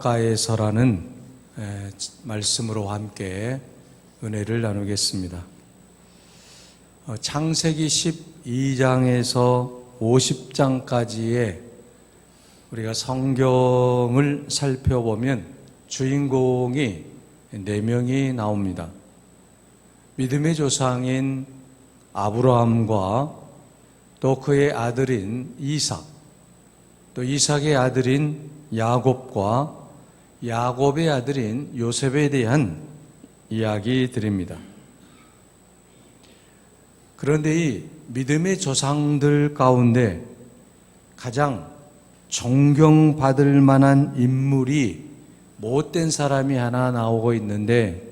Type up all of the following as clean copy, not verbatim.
바닷가에서라는 말씀으로 함께 은혜를 나누겠습니다. 창세기 12장에서 50장까지의 우리가 성경을 살펴보면 주인공이 4명이 나옵니다. 믿음의 조상인 아브라함과 또 그의 아들인 이삭, 또 이삭의 아들인 야곱과 야곱의 아들인 요셉에 대한 이야기들입니다. 그런데 이 믿음의 조상들 가운데 가장 존경받을 만한 인물이 못된 사람이 하나 나오고 있는데,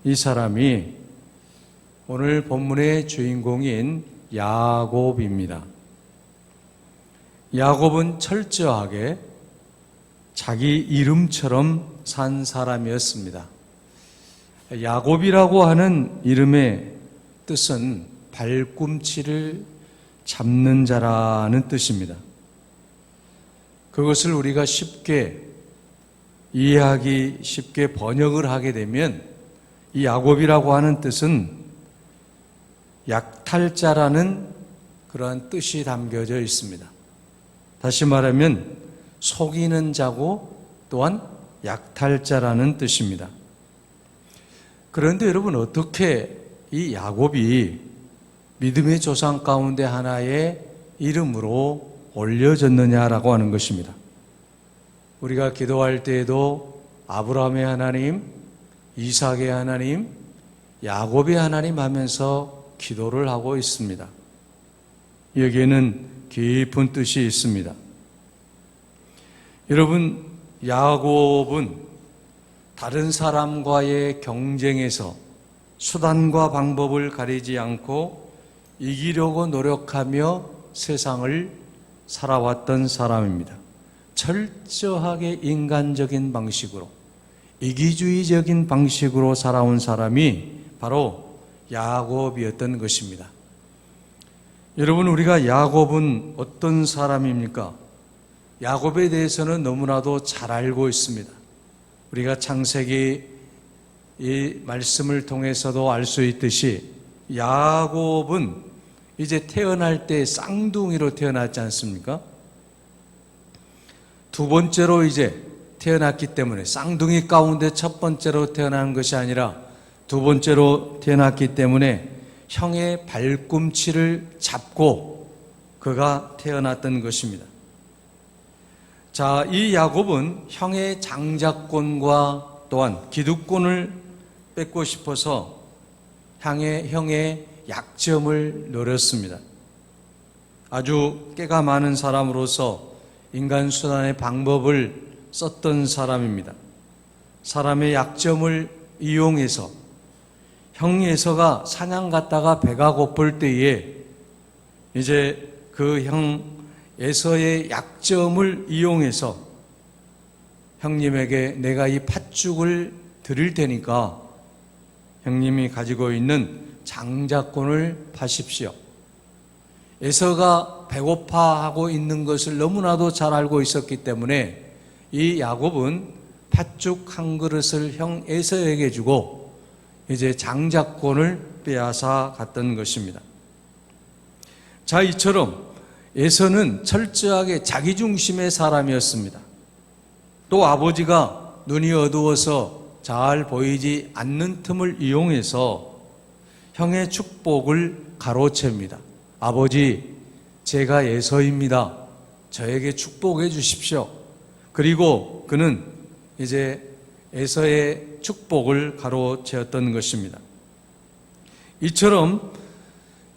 이 사람이 오늘 본문의 주인공인 야곱입니다. 야곱은 철저하게 자기 이름처럼 산 사람이었습니다. 야곱이라고 하는 이름의 뜻은 발꿈치를 잡는 자라는 뜻입니다. 그것을 우리가 쉽게 이해하기 쉽게 번역을 하게 되면 이 야곱이라고 하는 뜻은 약탈자라는 그러한 뜻이 담겨져 있습니다. 다시 말하면 속이는 자고 또한 약탈자라는 뜻입니다. 그런데 여러분, 어떻게 이 야곱이 믿음의 조상 가운데 하나의 이름으로 올려졌느냐라고 하는 것입니다. 우리가 기도할 때에도 아브라함의 하나님, 이삭의 하나님, 야곱의 하나님 하면서 기도를 하고 있습니다. 여기에는 깊은 뜻이 있습니다. 여러분, 야곱은 다른 사람과의 경쟁에서 수단과 방법을 가리지 않고 이기려고 노력하며 세상을 살아왔던 사람입니다. 철저하게 인간적인 방식으로, 이기주의적인 방식으로 살아온 사람이 바로 야곱이었던 것입니다. 여러분, 우리가 야곱은 어떤 사람입니까? 야곱에 대해서는 너무나도 잘 알고 있습니다. 우리가 창세기 이 말씀을 통해서도 알 수 있듯이 야곱은 이제 태어날 때 쌍둥이로 태어났지 않습니까? 두 번째로 이제 태어났기 때문에, 쌍둥이 가운데 첫 번째로 태어난 것이 아니라 두 번째로 태어났기 때문에 형의 발꿈치를 잡고 그가 태어났던 것입니다. 자, 이 야곱은 형의 장자권과 또한 기득권을 뺏고 싶어서 형의 약점을 노렸습니다. 아주 깨가 많은 사람으로서 인간 수단의 방법을 썼던 사람입니다. 사람의 약점을 이용해서 형 에서가 사냥 갔다가 배가 고플 때에 이제 그 형 에서의 약점을 이용해서 형님에게 내가 이 팥죽을 드릴 테니까 형님이 가지고 있는 장자권을 파십시오. 에서가 배고파하고 있는 것을 너무나도 잘 알고 있었기 때문에 이 야곱은 팥죽 한 그릇을 형 에서에게 주고 이제 장자권을 빼앗아 갔던 것입니다. 자, 이처럼 에서는 철저하게 자기중심의 사람이었습니다. 또 아버지가 눈이 어두워서 잘 보이지 않는 틈을 이용해서 형의 축복을 가로챕니다. 아버지, 제가 에서입니다. 저에게 축복해 주십시오. 그리고 그는 이제 에서의 축복을 가로채었던 것입니다. 이처럼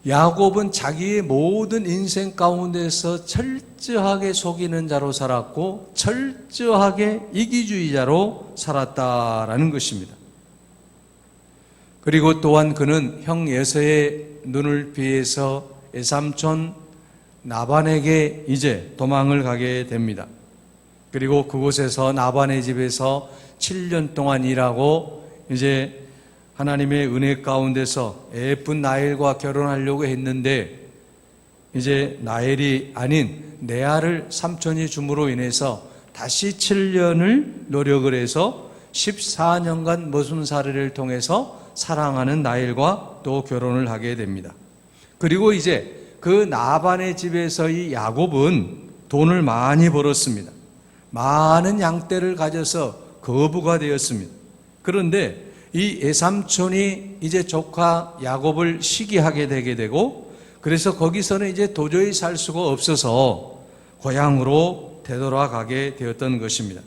야곱은 자기의 모든 인생 가운데서 철저하게 속이는 자로 살았고 철저하게 이기주의자로 살았다라는 것입니다. 그리고 또한 그는 형 에서의 눈을 피해서 외삼촌 나반에게 이제 도망을 가게 됩니다. 그리고 그곳에서 나반의 집에서 7년 동안 일하고 이제 하나님의 은혜 가운데서 예쁜 나엘과 결혼하려고 했는데 이제 나엘이 아닌 레아를 삼촌이 줌으로 인해서 다시 7년을 노력을 해서 14년간 모순살이를 통해서 사랑하는 라헬과 또 결혼을 하게 됩니다. 그리고 이제 그 나반의 집에서 이 야곱은 돈을 많이 벌었습니다. 많은 양떼를 가져서 거부가 되었습니다. 그런데 이 외삼촌이 이제 조카 야곱을 시기하게 되게 되고, 그래서 거기서는 이제 도저히 살 수가 없어서 고향으로 되돌아가게 되었던 것입니다.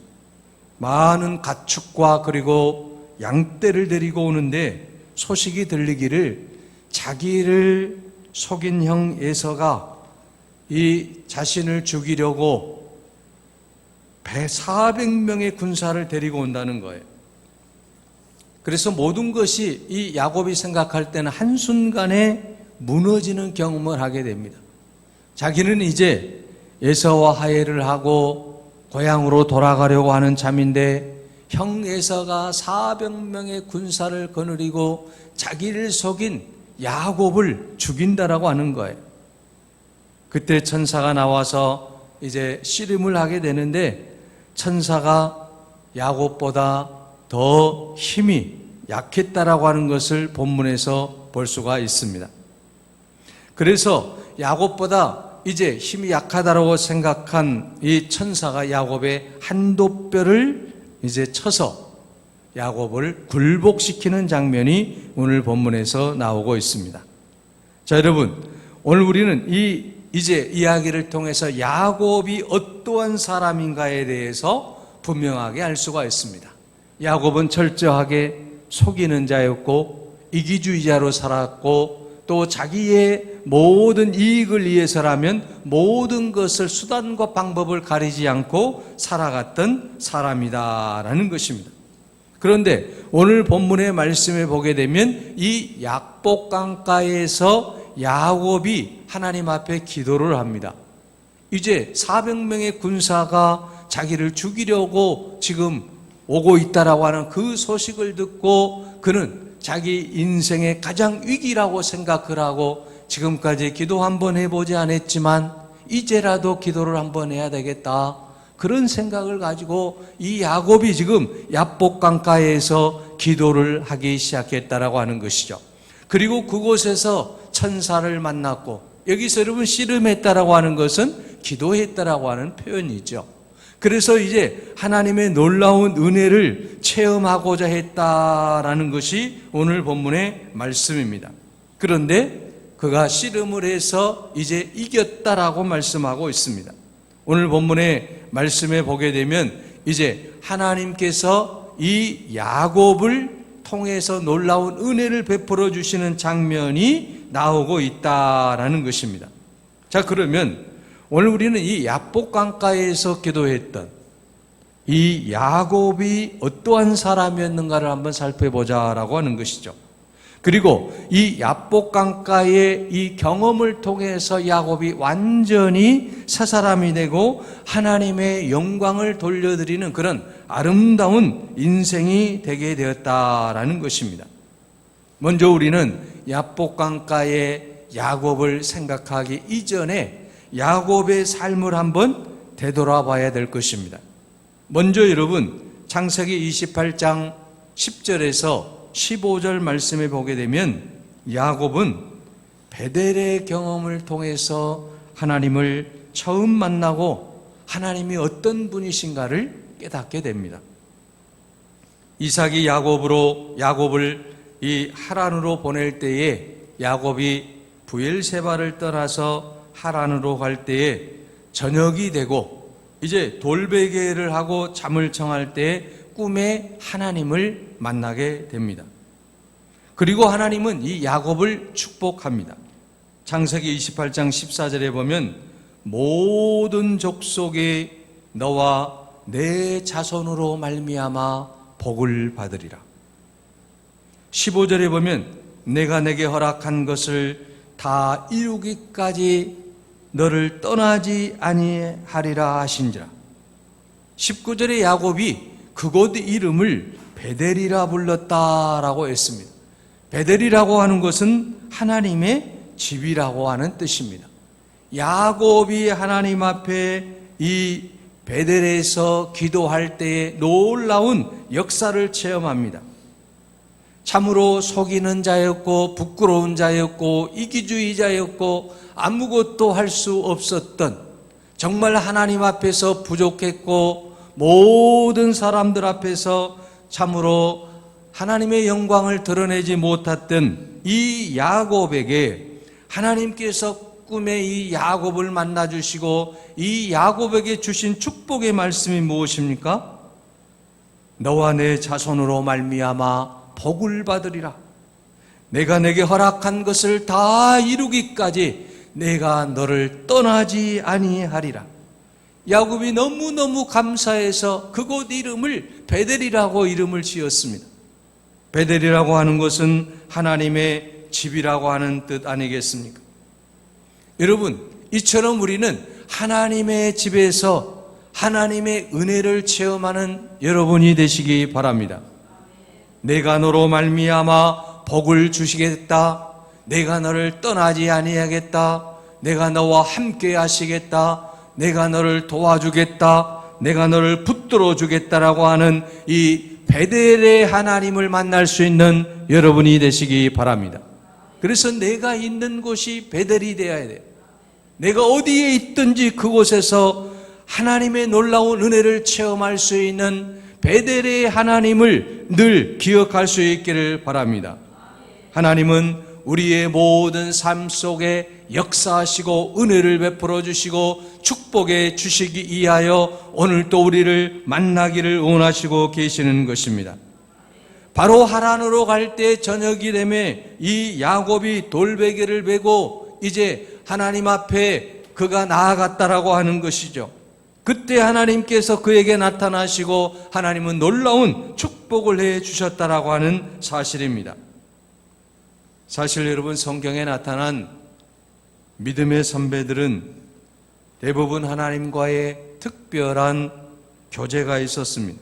많은 가축과 그리고 양떼를 데리고 오는데 소식이 들리기를 자기를 속인 형 에서가 이 자신을 죽이려고 400명의 군사를 데리고 온다는 거예요. 그래서 모든 것이 이 야곱이 생각할 때는 한순간에 무너지는 경험을 하게 됩니다. 자기는 이제 에서와 화해를 하고 고향으로 돌아가려고 하는 참인데 형 에서가 400명의 군사를 거느리고 자기를 속인 야곱을 죽인다라고 하는 거예요. 그때 천사가 나와서 이제 씨름을 하게 되는데 천사가 야곱보다 더 힘이 약했다라고 하는 것을 본문에서 볼 수가 있습니다. 그래서 야곱보다 이제 힘이 약하다라고 생각한 이 천사가 야곱의 한도뼈를 이제 쳐서 야곱을 굴복시키는 장면이 오늘 본문에서 나오고 있습니다. 자, 여러분, 오늘 우리는 이제 이야기를 통해서 야곱이 어떠한 사람인가에 대해서 분명하게 알 수가 있습니다. 야곱은 철저하게 속이는 자였고 이기주의자로 살았고 또 자기의 모든 이익을 위해서라면 모든 것을 수단과 방법을 가리지 않고 살아갔던 사람이다라는 것입니다. 그런데 오늘 본문의 말씀에 보게 되면 이 약복강가에서 야곱이 하나님 앞에 기도를 합니다. 이제 400명의 군사가 자기를 죽이려고 지금 오고 있다라고 하는 그 소식을 듣고 그는 자기 인생의 가장 위기라고 생각을 하고 지금까지 기도 한번 해보지 않았지만 이제라도 기도를 한번 해야 되겠다, 그런 생각을 가지고 이 야곱이 지금 야복강가에서 기도를 하기 시작했다라고 하는 것이죠. 그리고 그곳에서 천사를 만났고, 여기서 여러분 씨름했다라고 하는 것은 기도했다라고 하는 표현이죠. 그래서 이제 하나님의 놀라운 은혜를 체험하고자 했다라는 것이 오늘 본문의 말씀입니다. 그런데 그가 씨름을 해서 이제 이겼다라고 말씀하고 있습니다. 오늘 본문의 말씀에 보게 되면 이제 하나님께서 이 야곱을 통해서 놀라운 은혜를 베풀어 주시는 장면이 나오고 있다라는 것입니다. 자, 그러면 오늘 우리는 이 야복강가에서 기도했던 이 야곱이 어떠한 사람이었는가를 한번 살펴보자라고 하는 것이죠. 그리고 이 야복강가의 이 경험을 통해서 야곱이 완전히 새 사람이 되고 하나님의 영광을 돌려드리는 그런 아름다운 인생이 되게 되었다라는 것입니다. 먼저 우리는 야복강가의 야곱을 생각하기 이전에 야곱의 삶을 한번 되돌아봐야 될 것입니다. 먼저 여러분, 창세기 28장 10절에서 15절 말씀에 보게 되면 야곱은 베델의 경험을 통해서 하나님을 처음 만나고 하나님이 어떤 분이신가를 깨닫게 됩니다. 이삭이 야곱을 이 하란으로 보낼 때에 야곱이 부엘세바를 떠나서 하란으로 갈 때에 저녁이 되고 이제 돌베개를 하고 잠을 청할 때에 꿈에 하나님을 만나게 됩니다. 그리고 하나님은 이 야곱을 축복합니다. 창세기 28장 14절에 보면 모든 족속이 너와 내 자손으로 말미암아 복을 받으리라. 15절에 보면 내가 내게 허락한 것을 다 이루기까지 너를 떠나지 아니하리라 하신지라. 19절에 야곱이 그곳 이름을 베델이라 불렀다라고 했습니다. 베델이라고 하는 것은 하나님의 집이라고 하는 뜻입니다. 야곱이 하나님 앞에 이 베델에서 기도할 때에 놀라운 역사를 체험합니다. 참으로 속이는 자였고 부끄러운 자였고 이기주의자였고 아무것도 할 수 없었던, 정말 하나님 앞에서 부족했고 모든 사람들 앞에서 참으로 하나님의 영광을 드러내지 못했던 이 야곱에게 하나님께서 꿈에 이 야곱을 만나 주시고 이 야곱에게 주신 축복의 말씀이 무엇입니까? 너와 내 자손으로 말미암아 복을 받으리라. 내가 내게 허락한 것을 다 이루기까지 내가 너를 떠나지 아니하리라. 야곱이 너무너무 감사해서 그곳 이름을 베델이라고 이름을 지었습니다. 베델이라고 하는 것은 하나님의 집이라고 하는 뜻 아니겠습니까? 여러분, 이처럼 우리는 하나님의 집에서 하나님의 은혜를 체험하는 여러분이 되시기 바랍니다. 내가 너로 말미암아 복을 주시겠다. 내가 너를 떠나지 아니하겠다. 내가 너와 함께 하시겠다. 내가 너를 도와주겠다. 내가 너를 붙들어 주겠다라고 하는 이 베델의 하나님을 만날 수 있는 여러분이 되시기 바랍니다. 그래서 내가 있는 곳이 베델이 되어야 돼요. 내가 어디에 있든지 그곳에서 하나님의 놀라운 은혜를 체험할 수 있는 베델의 하나님을 늘 기억할 수 있기를 바랍니다. 하나님은 우리의 모든 삶 속에 역사하시고 은혜를 베풀어 주시고 축복해 주시기 위하여 오늘 또 우리를 만나기를 원하시고 계시는 것입니다. 바로 하란으로 갈 때 저녁이 되매 이 야곱이 돌베개를 베고 이제 하나님 앞에 그가 나아갔다라고 하는 것이죠. 그때 하나님께서 그에게 나타나시고 하나님은 놀라운 축복을 해 주셨다라고 하는 사실입니다. 사실 여러분, 성경에 나타난 믿음의 선배들은 대부분 하나님과의 특별한 교제가 있었습니다.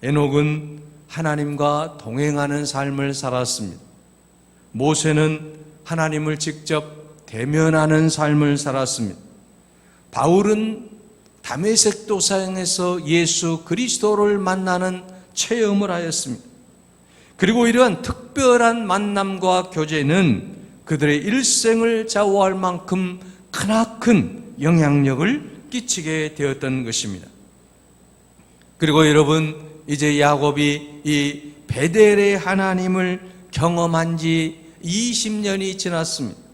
에녹은 하나님과 동행하는 삶을 살았습니다. 모세는 하나님을 직접 대면하는 삶을 살았습니다. 바울은 다메섹 도상에서 예수 그리스도를 만나는 체험을 하였습니다. 그리고 이러한 특별한 만남과 교제는 그들의 일생을 좌우할 만큼 크나큰 영향력을 끼치게 되었던 것입니다. 그리고 여러분, 이제 야곱이 이 베델의 하나님을 경험한 지 20년이 지났습니다.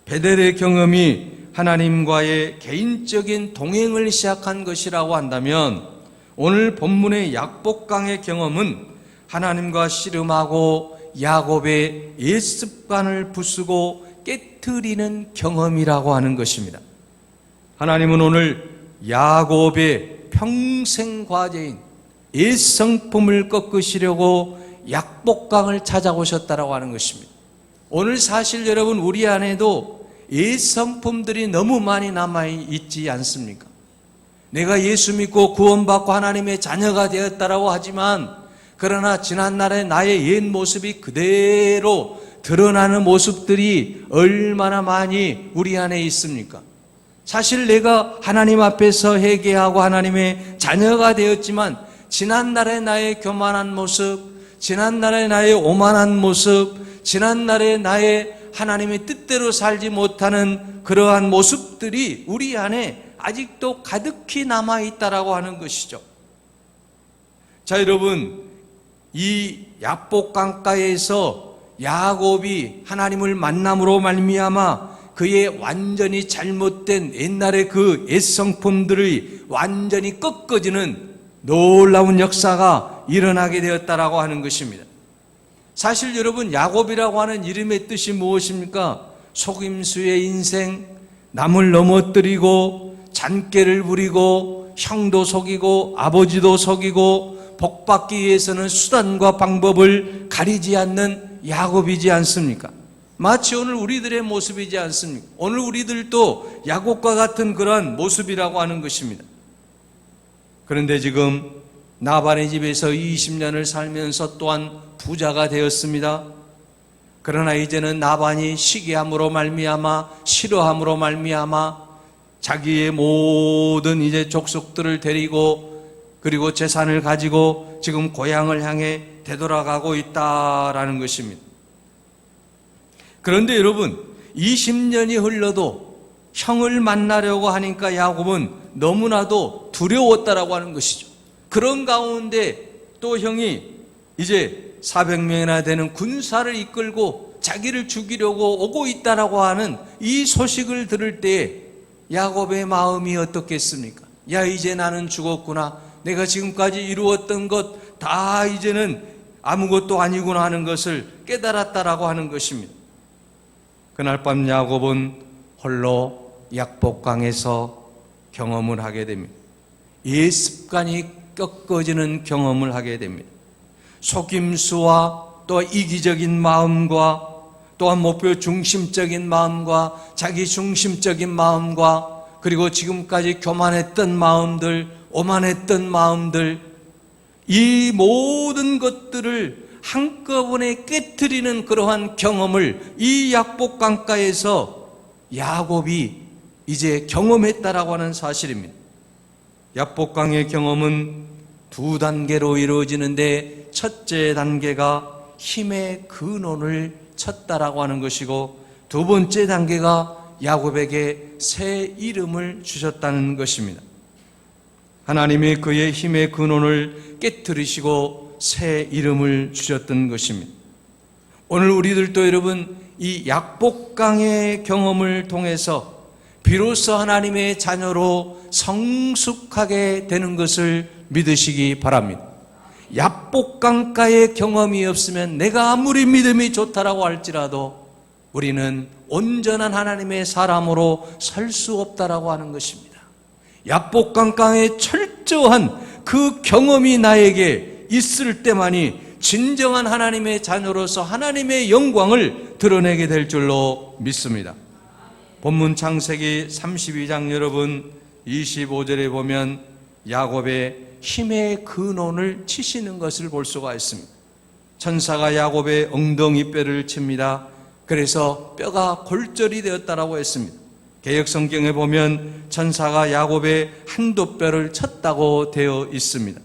베델의 경험이 하나님과의 개인적인 동행을 시작한 것이라고 한다면 오늘 본문의 약복강의 경험은 하나님과 씨름하고 야곱의 옛습관을 부수고 깨트리는 경험이라고 하는 것입니다. 하나님은 오늘 야곱의 평생 과제인 옛성품을 꺾으시려고 약복강을 찾아오셨다라고 하는 것입니다. 오늘 사실 여러분, 우리 안에도 옛성품들이 너무 많이 남아있지 않습니까? 내가 예수 믿고 구원받고 하나님의 자녀가 되었다라고 하지만 그러나 지난날의 나의 옛 모습이 그대로 드러나는 모습들이 얼마나 많이 우리 안에 있습니까? 사실 내가 하나님 앞에서 회개하고 하나님의 자녀가 되었지만 지난날의 나의 교만한 모습, 지난날의 나의 오만한 모습, 지난날의 나의 하나님의 뜻대로 살지 못하는 그러한 모습들이 우리 안에 아직도 가득히 남아있다라고 하는 것이죠. 자, 여러분, 이 약복강가에서 야곱이 하나님을 만남으로 말미암아 그의 완전히 잘못된 옛날의 그 옛성품들이 완전히 꺾어지는 놀라운 역사가 일어나게 되었다라고 하는 것입니다. 사실 여러분, 야곱이라고 하는 이름의 뜻이 무엇입니까? 속임수의 인생, 남을 넘어뜨리고 잔꾀를 부리고 형도 속이고 아버지도 속이고 복받기 위해서는 수단과 방법을 가리지 않는 야곱이지 않습니까? 마치 오늘 우리들의 모습이지 않습니까? 오늘 우리들도 야곱과 같은 그런 모습이라고 하는 것입니다. 그런데 지금 나반의 집에서 20년을 살면서 또한 부자가 되었습니다. 그러나 이제는 나반이 시기함으로 말미암아, 싫어함으로 말미암아 자기의 모든 이제 족속들을 데리고 그리고 재산을 가지고 지금 고향을 향해 되돌아가고 있다라는 것입니다. 그런데 여러분, 20년이 흘러도 형을 만나려고 하니까 야곱은 너무나도 두려웠다라고 하는 것이죠. 그런 가운데 또 형이 이제 400명이나 되는 군사를 이끌고 자기를 죽이려고 오고 있다라고 하는 이 소식을 들을 때에 야곱의 마음이 어떻겠습니까? 야, 이제 나는 죽었구나. 내가 지금까지 이루었던 것 다 이제는 아무것도 아니구나 하는 것을 깨달았다라고 하는 것입니다. 그날 밤 야곱은 홀로 약복강에서 경험을 하게 됩니다. 이 습관이 꺾어지는 경험을 하게 됩니다. 속임수와 또 이기적인 마음과 또한 목표 중심적인 마음과 자기 중심적인 마음과 그리고 지금까지 교만했던 마음들, 오만했던 마음들, 이 모든 것들을 한꺼번에 깨트리는 그러한 경험을 이 약복강가에서 야곱이 이제 경험했다라고 하는 사실입니다. 약복강의 경험은 두 단계로 이루어지는데 첫째 단계가 힘의 근원을 쳤다라고 하는 것이고 두 번째 단계가 야곱에게 새 이름을 주셨다는 것입니다. 하나님이 그의 힘의 근원을 깨트리시고 새 이름을 주셨던 것입니다. 오늘 우리들도 여러분 이 약복강의 경험을 통해서 비로소 하나님의 자녀로 성숙하게 되는 것을 믿으시기 바랍니다. 약복강가의 경험이 없으면 내가 아무리 믿음이 좋다라고 할지라도 우리는 온전한 하나님의 사람으로 설 수 없다라고 하는 것입니다. 약복강가의 철저한 그 경험이 나에게 있을 때만이 진정한 하나님의 자녀로서 하나님의 영광을 드러내게 될 줄로 믿습니다. 본문 창세기 32장 여러분 25절에 보면 야곱의 힘의 근원을 치시는 것을 볼 수가 있습니다. 천사가 야곱의 엉덩이 뼈를 칩니다. 그래서 뼈가 골절이 되었다라고 했습니다. 개역성경에 보면 천사가 야곱의 한두 뼈를 쳤다고 되어 있습니다.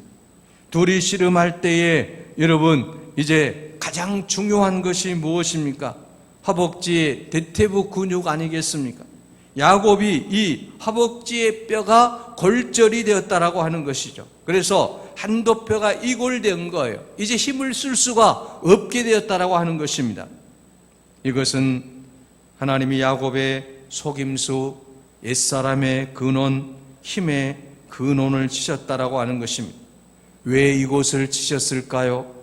둘이 씨름할 때에 여러분 이제 가장 중요한 것이 무엇입니까? 허벅지의 대퇴부 근육 아니겠습니까? 야곱이 이 허벅지의 뼈가 골절이 되었다라고 하는 것이죠. 그래서 한두 뼈가 이골된 거예요. 이제 힘을 쓸 수가 없게 되었다라고 하는 것입니다. 이것은 하나님이 야곱의 속임수, 옛사람의 근원, 힘의 근원을 치셨다라고 하는 것입니다. 왜 이곳을 치셨을까요?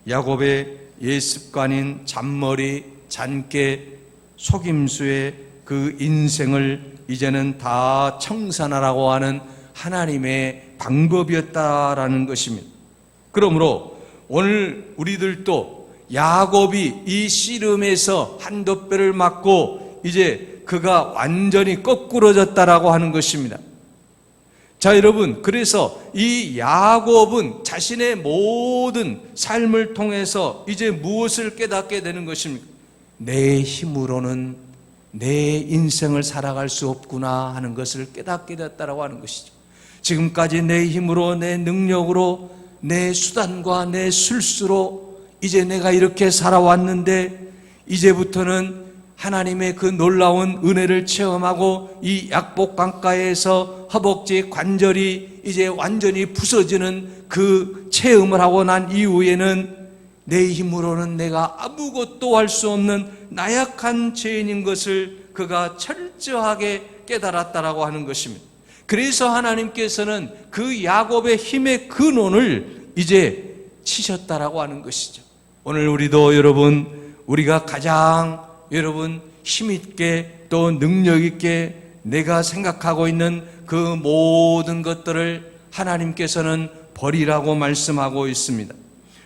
야곱의 옛 습관인 잔머리, 잔깨, 속임수의 그 인생을 이제는 다 청산하라고 하는 하나님의 방법이었다라는 것입니다. 그러므로 오늘 우리들도 야곱이 이 씨름에서 한두 뼈를 맞고 이제 그가 완전히 거꾸러졌다라고 하는 것입니다. 자, 여러분, 그래서 이 야곱은 자신의 모든 삶을 통해서 이제 무엇을 깨닫게 되는 것입니까? 내 힘으로는 내 인생을 살아갈 수 없구나 하는 것을 깨닫게 됐다라고 하는 것이죠. 지금까지 내 힘으로, 내 능력으로, 내 수단과 내 술수로 이제 내가 이렇게 살아왔는데 이제부터는 하나님의 그 놀라운 은혜를 체험하고 이 약복강가에서 허벅지 관절이 이제 완전히 부서지는 그 체험을 하고 난 이후에는 내 힘으로는 내가 아무것도 할 수 없는 나약한 죄인인 것을 그가 철저하게 깨달았다라고 하는 것입니다. 그래서 하나님께서는 그 야곱의 힘의 근원을 이제 치셨다라고 하는 것이죠. 오늘 우리도 여러분 우리가 가장 여러분 힘있게 또 능력있게 내가 생각하고 있는 그 모든 것들을 하나님께서는 버리라고 말씀하고 있습니다.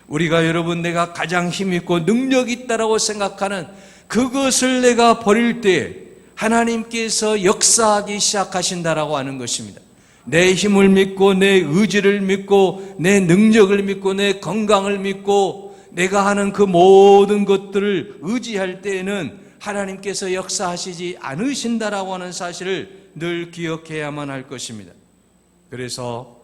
우리가 여러분 내가 가장 힘있고 능력있다라고 생각하는 그것을 내가 버릴 때 하나님께서 역사하기 시작하신다라고 하는 것입니다. 내 힘을 믿고 내 의지를 믿고 내 능력을 믿고 내 건강을 믿고 내가 하는 그 모든 것들을 의지할 때에는 하나님께서 역사하시지 않으신다라고 하는 사실을 늘 기억해야만 할 것입니다. 그래서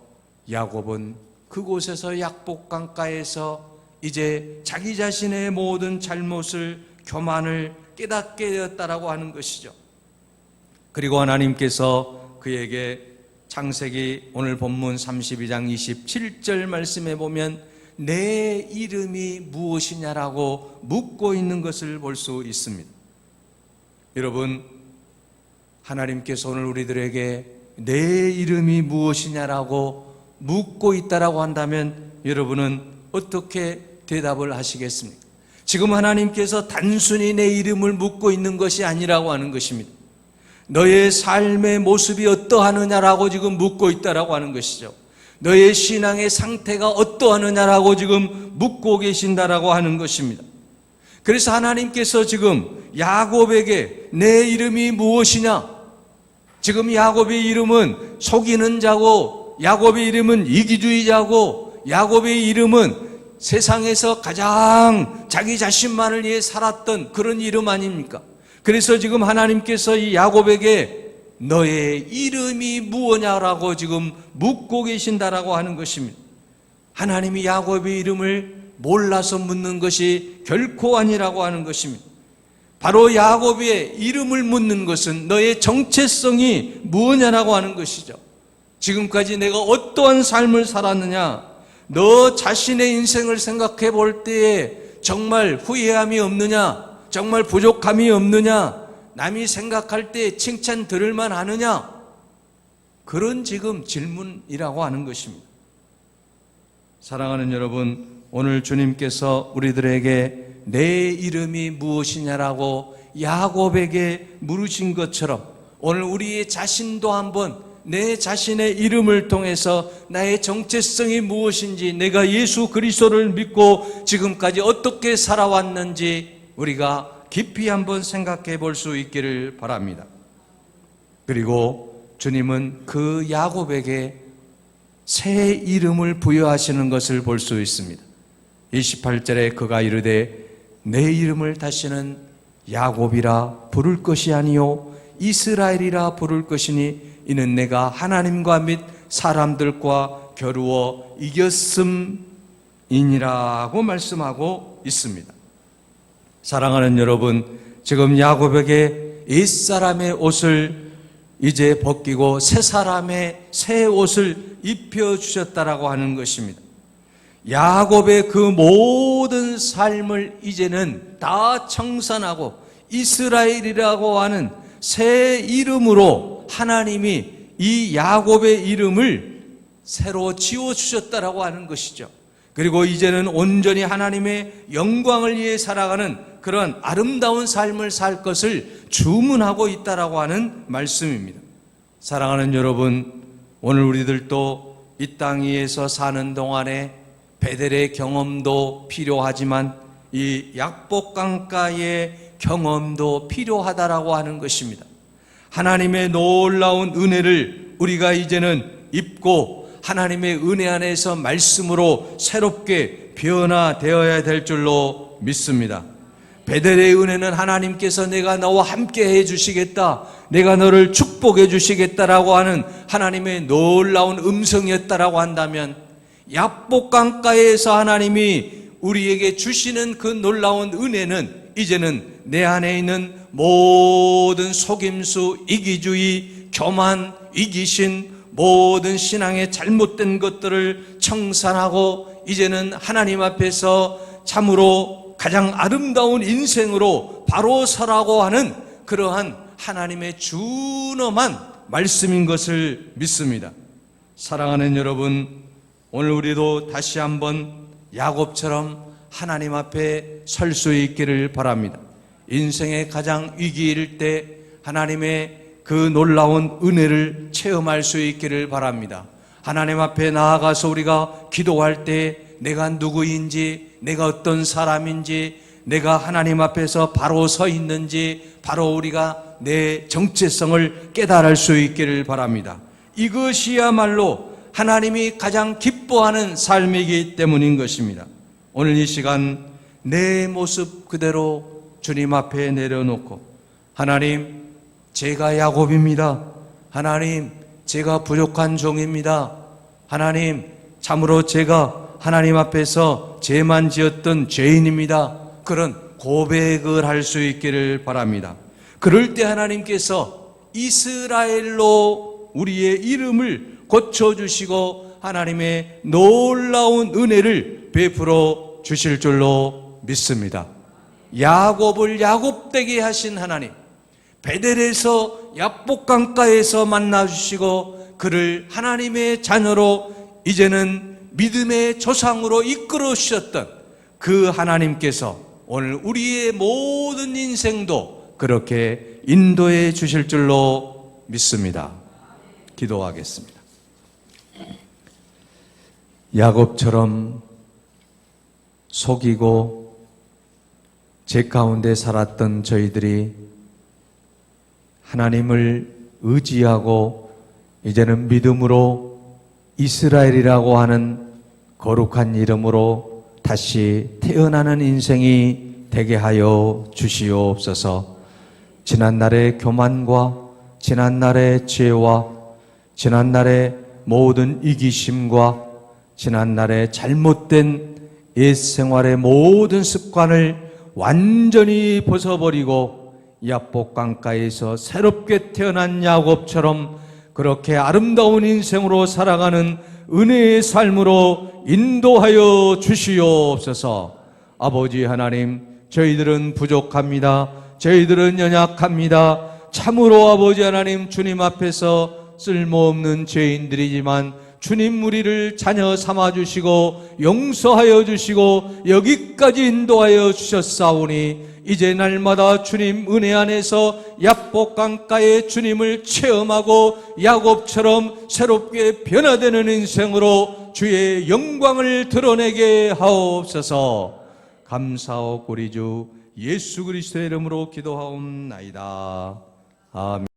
야곱은 그곳에서 약복강가에서 이제 자기 자신의 모든 잘못을, 교만을 깨닫게 되었다라고 하는 것이죠. 그리고 하나님께서 그에게 창세기 오늘 본문 32장 27절 말씀에 보면 내 이름이 무엇이냐라고 묻고 있는 것을 볼 수 있습니다. 여러분, 하나님께서 오늘 우리들에게 내 이름이 무엇이냐라고 묻고 있다라고 한다면 여러분은 어떻게 대답을 하시겠습니까? 지금 하나님께서 단순히 내 이름을 묻고 있는 것이 아니라고 하는 것입니다. 너의 삶의 모습이 어떠하느냐라고 지금 묻고 있다라고 하는 것이죠. 너의 신앙의 상태가 어떠하느냐라고 지금 묻고 계신다라고 하는 것입니다. 그래서 하나님께서 지금 야곱에게 내 이름이 무엇이냐? 지금 야곱의 이름은 속이는 자고, 야곱의 이름은 이기주의자고, 야곱의 이름은 세상에서 가장 자기 자신만을 위해 살았던 그런 이름 아닙니까? 그래서 지금 하나님께서 이 야곱에게 너의 이름이 무엇냐라고 지금 묻고 계신다라고 하는 것입니다. 하나님이 야곱의 이름을 몰라서 묻는 것이 결코 아니라고 하는 것입니다. 바로 야곱의 이름을 묻는 것은 너의 정체성이 무엇냐라고 하는 것이죠. 지금까지 내가 어떠한 삶을 살았느냐, 너 자신의 인생을 생각해 볼 때에 정말 후회함이 없느냐, 정말 부족함이 없느냐, 남이 생각할 때 칭찬 들을만 하느냐, 그런 지금 질문이라고 하는 것입니다. 사랑하는 여러분, 오늘 주님께서 우리들에게 내 이름이 무엇이냐라고 야곱에게 물으신 것처럼 오늘 우리의 자신도 한번 내 자신의 이름을 통해서 나의 정체성이 무엇인지, 내가 예수 그리스도를 믿고 지금까지 어떻게 살아왔는지 우리가 깊이 한번 생각해 볼 수 있기를 바랍니다. 그리고 주님은 그 야곱에게 새 이름을 부여하시는 것을 볼 수 있습니다. 28절에 그가 이르되 내 이름을 다시는 야곱이라 부를 것이 아니요 이스라엘이라 부를 것이니 이는 내가 하나님과 및 사람들과 겨루어 이겼음이니라고 말씀하고 있습니다. 사랑하는 여러분, 지금 야곱에게 옛사람의 옷을 이제 벗기고 새 사람의 새 옷을 입혀주셨다라고 하는 것입니다. 야곱의 그 모든 삶을 이제는 다 청산하고 이스라엘이라고 하는 새 이름으로 하나님이 이 야곱의 이름을 새로 지어주셨다라고 하는 것이죠. 그리고 이제는 온전히 하나님의 영광을 위해 살아가는 그런 아름다운 삶을 살 것을 주문하고 있다라고 하는 말씀입니다. 사랑하는 여러분, 오늘 우리들도 이 땅 위에서 사는 동안에 베델의 경험도 필요하지만 이 약복강가의 경험도 필요하다라고 하는 것입니다. 하나님의 놀라운 은혜를 우리가 이제는 입고 하나님의 은혜 안에서 말씀으로 새롭게 변화되어야 될 줄로 믿습니다. 베델의 은혜는 하나님께서 내가 너와 함께 해주시겠다, 내가 너를 축복해 주시겠다라고 하는 하나님의 놀라운 음성이었다라고 한다면, 약복강가에서 하나님이 우리에게 주시는 그 놀라운 은혜는 이제는 내 안에 있는 모든 속임수, 이기주의, 교만, 이기신, 모든 신앙의 잘못된 것들을 청산하고 이제는 하나님 앞에서 참으로 가장 아름다운 인생으로 바로 서라고 하는 그러한 하나님의 준엄한 말씀인 것을 믿습니다. 사랑하는 여러분, 오늘 우리도 다시 한번 야곱처럼 하나님 앞에 설 수 있기를 바랍니다. 인생의 가장 위기일 때 하나님의 그 놀라운 은혜를 체험할 수 있기를 바랍니다. 하나님 앞에 나아가서 우리가 기도할 때 내가 누구인지, 내가 어떤 사람인지, 내가 하나님 앞에서 바로 서 있는지 바로 우리가 내 정체성을 깨달을 수 있기를 바랍니다. 이것이야말로 하나님이 가장 기뻐하는 삶이기 때문인 것입니다. 오늘 이 시간 내 모습 그대로 주님 앞에 내려놓고, 하나님, 제가 야곱입니다. 하나님, 제가 부족한 종입니다. 하나님, 참으로 제가 하나님 앞에서 죄만 지었던 죄인입니다. 그런 고백을 할 수 있기를 바랍니다. 그럴 때 하나님께서 이스라엘로 우리의 이름을 고쳐주시고 하나님의 놀라운 은혜를 베풀어 주실 줄로 믿습니다. 야곱을 야곱되게 하신 하나님, 베델에서 야복강가에서 만나주시고 그를 하나님의 자녀로 이제는 믿음의 조상으로 이끌어 주셨던 그 하나님께서 오늘 우리의 모든 인생도 그렇게 인도해 주실 줄로 믿습니다. 기도하겠습니다. 야곱처럼 속이고 죄 가운데 살았던 저희들이 하나님을 의지하고 이제는 믿음으로 이스라엘이라고 하는 거룩한 이름으로 다시 태어나는 인생이 되게 하여 주시옵소서. 지난날의 교만과 지난날의 죄와 지난날의 모든 이기심과 지난날의 잘못된 옛 생활의 모든 습관을 완전히 벗어버리고 야복강가에서 새롭게 태어난 야곱처럼 그렇게 아름다운 인생으로 살아가는 은혜의 삶으로 인도하여 주시옵소서. 아버지 하나님, 저희들은 부족합니다. 저희들은 연약합니다. 참으로 아버지 하나님, 주님 앞에서 쓸모없는 죄인들이지만 주님 우리를 자녀 삼아주시고 용서하여 주시고 여기까지 인도하여 주셨사오니 이제 날마다 주님 은혜 안에서 야복강가의 주님을 체험하고 야곱처럼 새롭게 변화되는 인생으로 주의 영광을 드러내게 하옵소서. 감사하고 우리 주 예수 그리스도의 이름으로 기도하옵나이다. 아멘.